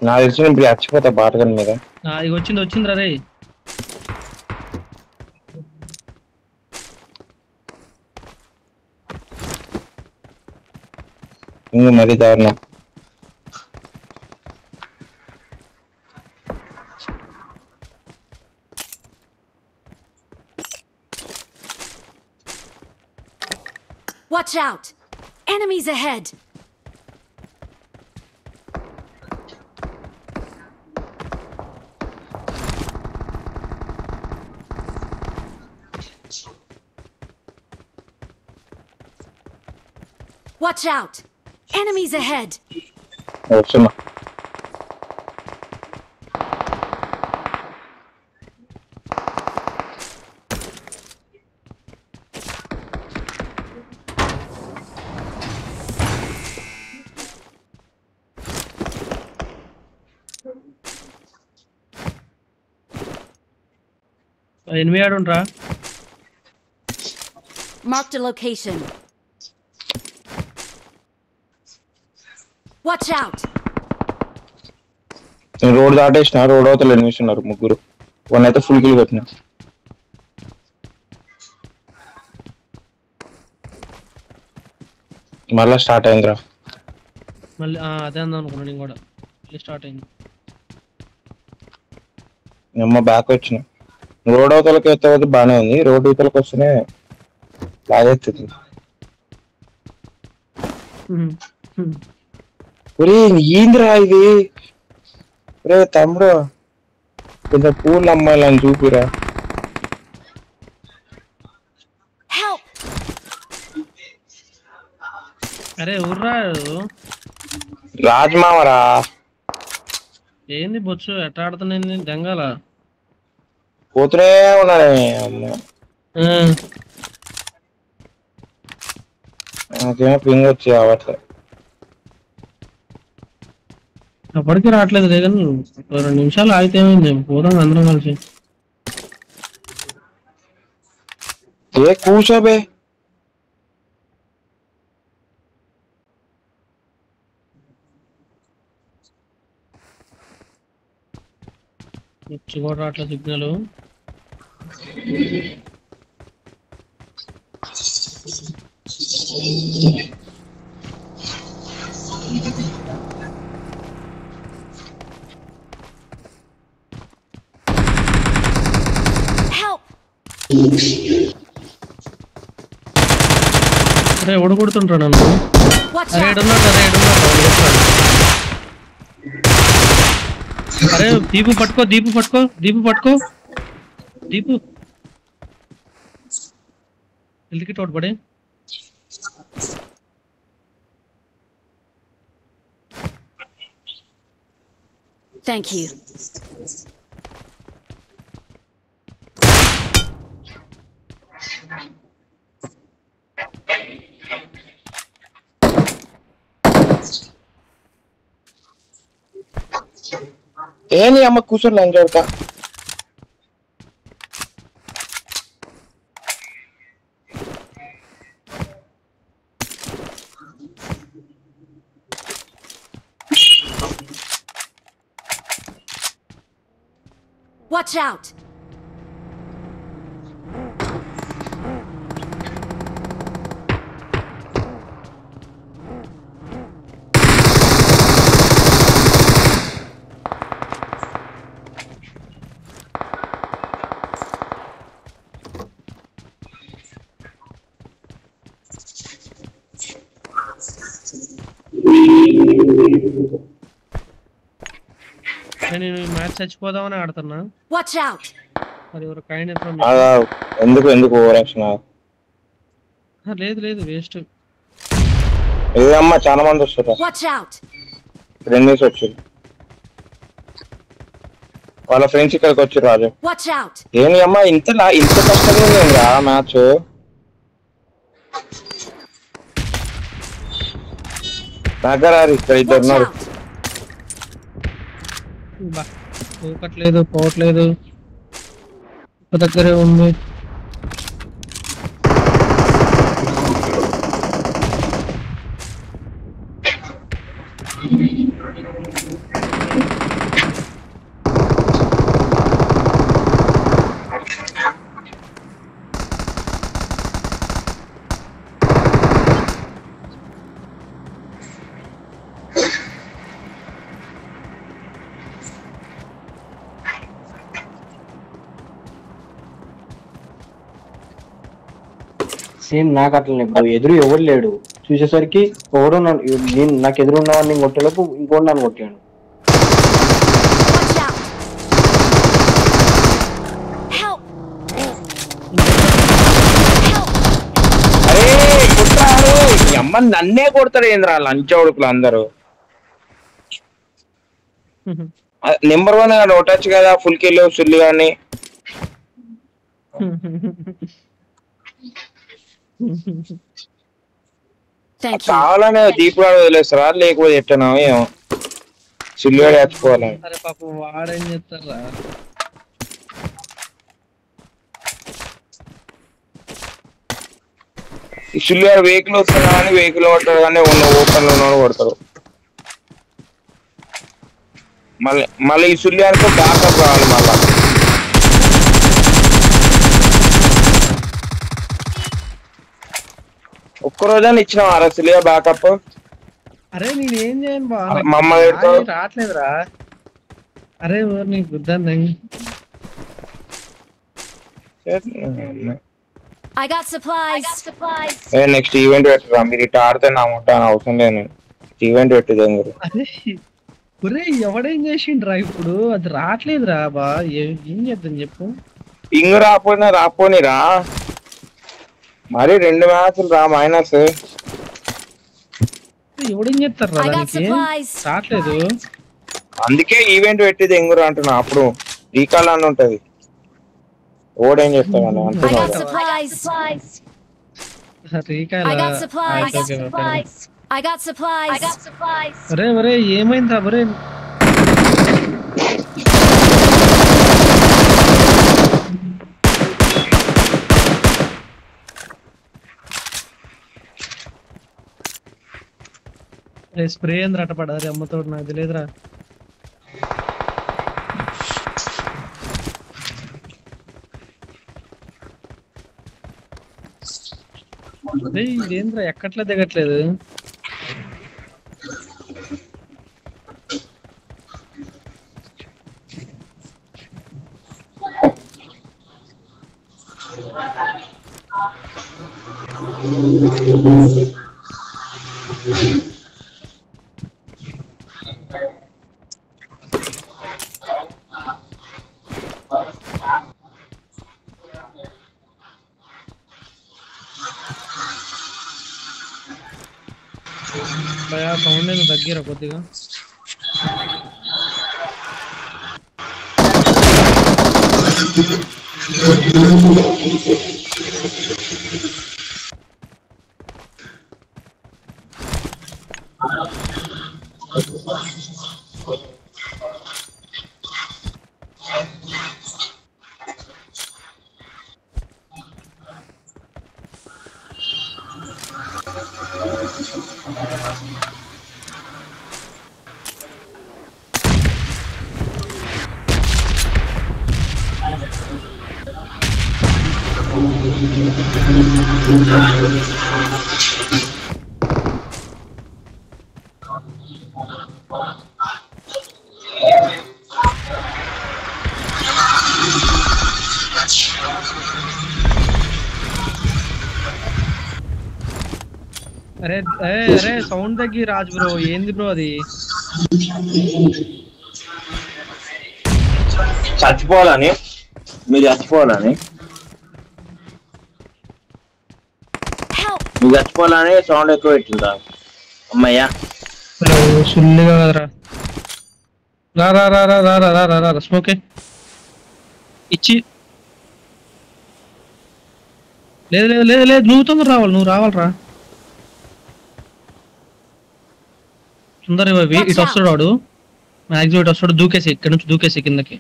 నాకు తెలిసిన ఇప్పుడు చచ్చిపోతా బాటగన్ మీద. ఇక వచ్చింది రే. ఇంక మరి దారుణం. Watch out! Enemies ahead! Watch out! Enemies ahead! వస్తున్నా. ఎనిమిది ఆడుండ్రా. Marked a location. Watch out! నేను రోడ్ దాటేసిన, రోడ్ అవతల ఎనిమిస్ ఉన్నారు ముగ్గురు. వన్ అయితే ఫుల్ కిల్ కొట్టిన. మళ్ళా స్టార్ట్ అయిందిరా. మళ్ళీ అదే అందాం అనుకున్నా నేను కూడా. మళ్ళీ స్టార్ట్ అయింది. అమ్మ బ్యాక్ వచ్చిన. రోడ్ అవతలకి ఎత్తవద్దు బాగానే ఉంది, రోడ్ అవతలకి వస్తేనే లాగెత్తుంది. ఏందిరా ఇది? రే తమ్ముడు, కొంచెం పూలు అమ్మాయిలని చూపిరా. అరే ఊర్రా. రాజమామరా. ఏంది బొచ్చు ఎట్లా ఆడుతున్నాయి దెంగాల? పోతూనే ఉన్నానే అమ్మ. నాకేమో పింగ్ వచ్చి అవట్లే. అప్పటికి రావట్లేదు కానీ 2 నిమిషాలు ఆగితే ఏమైంది? పోదాం అందరం కలిసి. ఏ కూర్చోబే. వచ్చి కూడా రావట్లేదు సిగ్నల్. అరే ఒడుగుడుతుంటా నన్ను. అరే ఏడున్నాడు. అరే దీపు పట్టుకో. దీపు ఎందుకు తోడు పడే? Thank you. ఏంది అమ్మ కూర్చొని లంచ్ అవుతా. Watch out! నేను ఈ మ్యాచ్ చచ్చిపోదామని ఆడుతున్నా. Watch out! మరి ఎవరు కైండ్ ఎందుకు ఓవర్ యాక్షన్? లేదు వేస్ట్. ఏదమ్మా చాలా మంది వస్తారు. Watch out! 2 డేస్ వచ్చారు. వాళ్ళ ఫ్రెండ్స్ ఇక్కడికి వచ్చారు. రాజు Watch out! ఏంటి అమ్మా ఇంత కష్టంగా ఉందా మ్యాచ్? దగ్గర ఇక్కడ 2 ఉన్నారు. ఊకట్లేదు, పోవట్లేదు, దగ్గరే ఉంది. సేమ్ నాకు అట్లనే బ్రో, ఎదురు ఎవరు లేడు, చూసేసరికి ఎవడో నేను నాకు ఎదురు ఉన్నవాడిని కొట్టేలోపు ఇంకోటి నన్ను కొట్టాడు. Watch out! Help! Help! అరే కుట్రాడు ఈ అమ్మ నన్నే కొడతారు ఏంద్రా లంచ్ ఉడుకులు అందరూ. నెంబర్ 1 నోటచ్చు కదా ఫుల్ కిల్ సుల్లి కానీ. Thank you. కావాలనే దీపుగాడు వదిలేస్తారా లేకపోతే ఎట్టనో ఏమో సుల్లిగాడు వేసుకోవాలి. అరే పాపం వాడేం చేస్తారా? ఈ సుల్లిగాడు వెహికల్ వస్తున్నా కానీ వెహికల్ కొట్టాడు కానీ ఉన్న ఓపెన్ లో ఉన్నవాడు కొడతారు. మళ్ళీ ఈ సుల్లిగాడితో బ్యాకప్ కావాలి మళ్ళా. ఒక్కరోజని ఇచ్చిన సుల్లిగా బ్యాకప్. అరే నేనేం చేయను బా, మా అమ్మ పెడతావు. రావట్లేదురా. అరే నీకు గుద్దాను. I got supplies. Next event పెట్టరా మీరు ఇటు ఆడితే నా ఉంటాను అవసరం లేదు. నేను ఈవెంట్ పెట్టిదే మీరు. అరే ఒరే ఎవడేం చేసిండ్రా ఇప్పుడు? అది రావట్లేదురా బా, ఏం చేద్దాం చెప్పు. ఇంగు రాపోనిరా మరి 2 మ్యాచ్లు రా మైనస్. ఎవడేం చేస్తారా I got దానికి? supplies. రావట్లేదు. అందుకే ఈవెంట్ పెట్టింది ఎంగురు అంటున్నా. అప్పుడు రీకాల్ అని ఉంటది. ఓడేం చేస్తాడు I got అంటున్నాడు. supplies. రీకాయల I got supplies. I got supplies. ఒరే ఒరే ఏమైందా ఒరే? స్ప్రే ఏంద్ర అట పడాలి అమ్మతోడు, నాకు తెలియదురా. ఇదేంద్రా ఎక్కట్లే దిగట్లేదు. సౌండ్ ఏదో దగ్గర కొద్దిగా. అరే అరే సౌండ్ తగ్గి రాజు బ్రో, ఏంది బ్రో అది? చచ్చిపోవాలని మీరు చచ్చిపోవాలని నువ్వు చచ్చిపోవాలని సౌండ్ ఎక్కువ పెట్టిందా అమ్మయ్యా? సుల్లిగా కదరా. రా రా రా రా రా రా రా రా స్మోకే ఇచ్చి. లేదు లేదు లేదు లేదు, నువ్వు తొందర రావాలి, నువ్వు రావాలరా తొందర. ఇటు వస్తాడు వాడు, మ్యాక్సిమం ఇటు వస్తాడు. దూకేసి ఇక్కడ నుంచి దూకేసి కిందకి.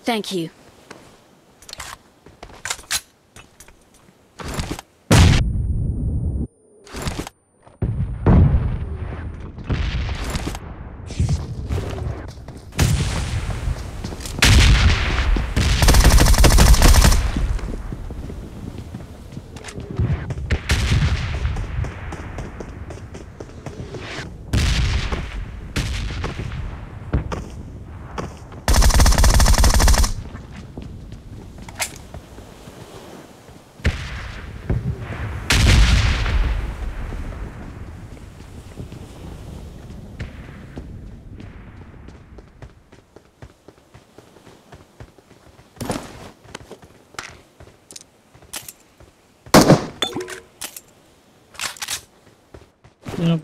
Thank you.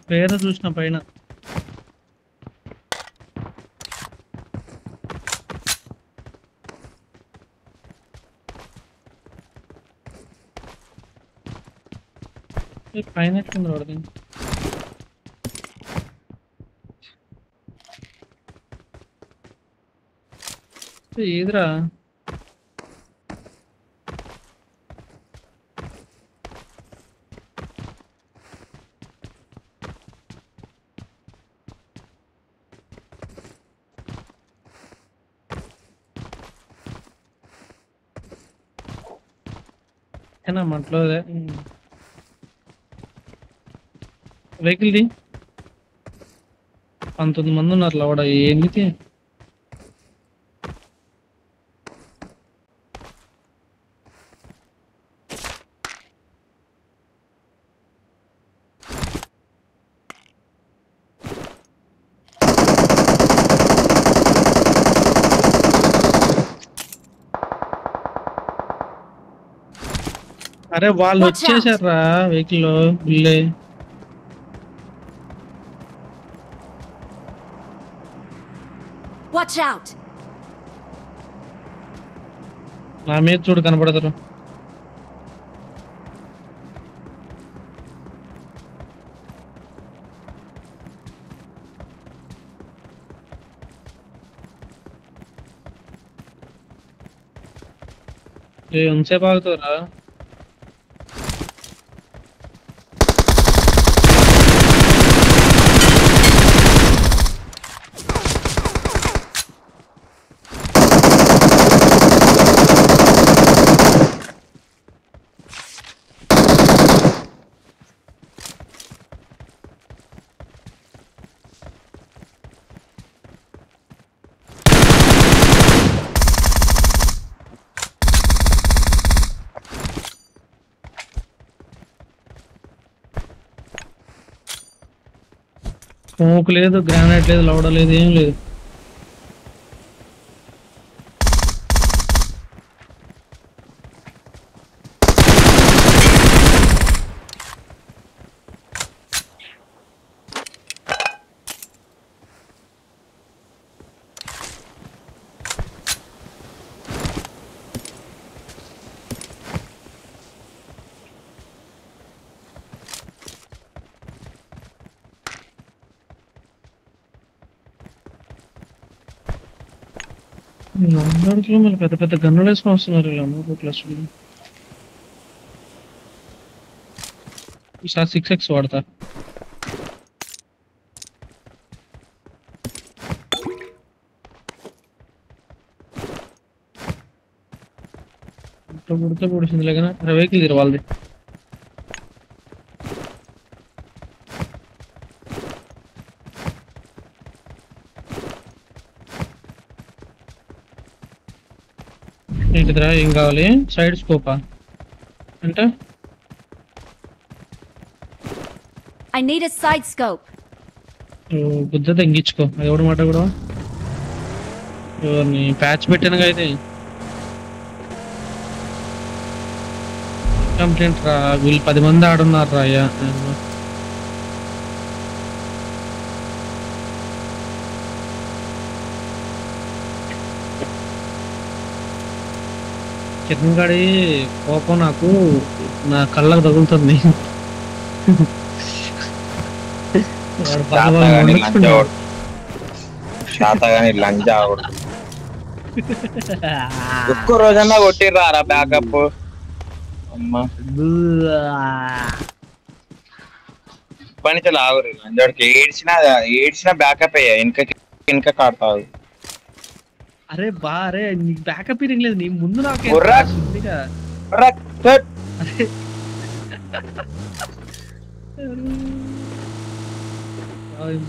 పేరు చూసిన పైన పైన ఎట్లుంది వాడిది ఏదిరా మంటలో వెహికల్ ది 19 మంది ఉన్నారు లోడ ఏంటి అరే వాళ్ళు వచ్చేసారా వెహికల్ లో బిల్లే Watch out! నా మీద చూడు కనపడతారు ఎంతసేపు ఆగుతారా స్మోక్ లేదు గ్రానైట్ లేదు లౌడ లేదు ఏం లేదు అందరిలో మళ్ళీ పెద్ద పెద్ద గన్నులు వేసుకొని వస్తున్నారు ఇలా మూడు ప్లస్ ఈసారి 6x వాడతా పుడితే పొడిచింది లేక వెహికల్ తీరు వాళ్ళది ఏంటిదిరా ఏం కావాలి సైడ్ స్కోపా అంటే I need a side scope. గుద్ద తెంగించుకో అది ఎవడ మాట కూడా నీ ప్యాచ్ పెట్టానుగా అయితే కంప్లైంట్ రా వీళ్ళు 10 మంది ఆడున్నారు రా అయ్యా కిరణ్ గాడి కోపం నాకు నా కళ్ళకు తగులుతుంది ఒక్క రోజన్నా కొట్టిర్రా బ్యాకప్ అమ్మా పని చాలా ఆగురు లంజోడికి ఏడ్చినా బ్యాకప్ అయ్యా వెనక కాడతావు అరే బా అరే నీకు బ్యాకప్ ఇరింగ్ లేదు నీ ముందు నాకే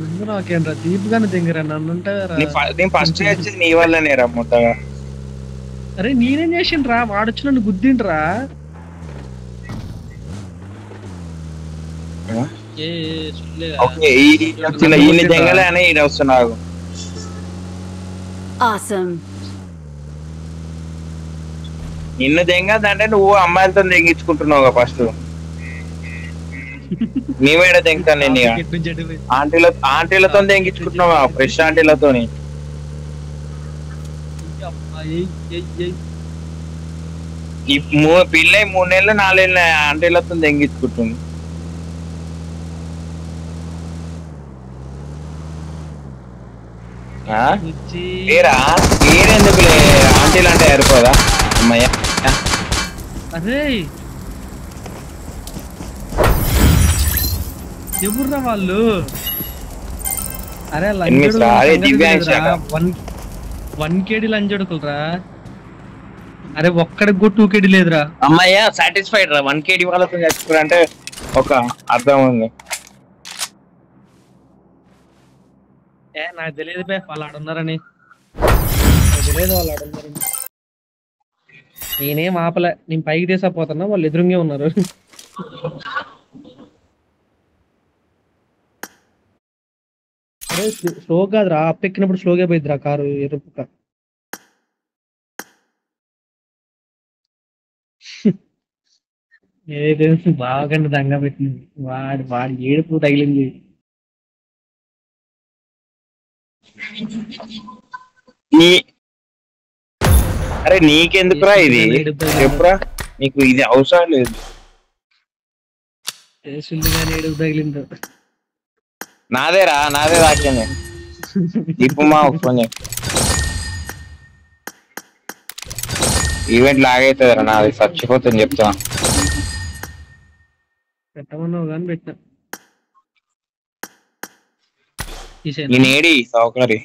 ముందు నాకేంట్రా దీప్ గానే దింగరా నన్ను నేను ఫస్ట్ వచ్చేది నీ వల్లనే రా ముద్దగా అరే నేనేం చేసిండ్రా వాడొచ్చి నన్ను గుద్దిండ్రా జంగలే అని ఈడ వస్తున్నావు Awesome. నిన్ను దెంగదంటే నువ్వు అమ్మాయిలతో దెంగించుకుంటున్నావు ఫస్ట్ మేమేడ తెంగుతాను నేను ఇక. ఎటు నుంచి ఎటు పోయి. ఆంటీలతో తెంగించుకుంటున్నావా ఫ్రెష్ ఆంటీలతోని. అబ్బా, ఏయ్, ఏయ్, ఏయ్. ఈ పిల్ల 3 నెలలు 4 నెలలు ఆంటీలతో తెంగించుకుంటుంది. వచ్చి పేరెందుకులే, ఆంటీలు అంటే సరిపోదా అమ్మయ్య. అరే ఎవర్రా వాళ్ళు? అరే ఎనిమిది సార్లు దివ్యాంశ. 1 KD లంజడుకులరా. అరే ఒక్కడికి కూడా 2 KD లేదురా. అమ్మయ్య సాటిస్ఫైడ్ రా. 1 KD వాళ్ళతో చచ్చిపోయారంటే ఒక అర్థం ఉంది. నాకు తెలియదు బే వాళ్ళు ఆడున్నారని. నాకు తెలియదు వాళ్ళు ఆడున్నారని. నేనేం ఆపలే, నేను పైకి తీసపోతున్నా, వాళ్ళు ఎదురుంగే ఉన్నారు. అరే స్లో కాదురా, అప్పెక్కినప్పుడు స్లోగా పోయిద్దిరా కారు ఎరుపుక. ఏదో బాగా దంగా పెట్టింది. వాడి ఏడుపు తగిలింది. అరే నీకెందుకురా ఇది చెప్పురా, నీకు ఇది అవసరం లేదు. సుల్లిగానే ఏడుపు తగిలిందో. నాదే రాజ్యాన్ని ఇప్పుడు మా ఫోన్ ఈవెంట్ లాగైతుంది రా, నాది చచ్చిపోతుంది చెప్తా. పెట్టమన్నావు కానీ పెట్టినా. ఈ నేడి సౌకర్య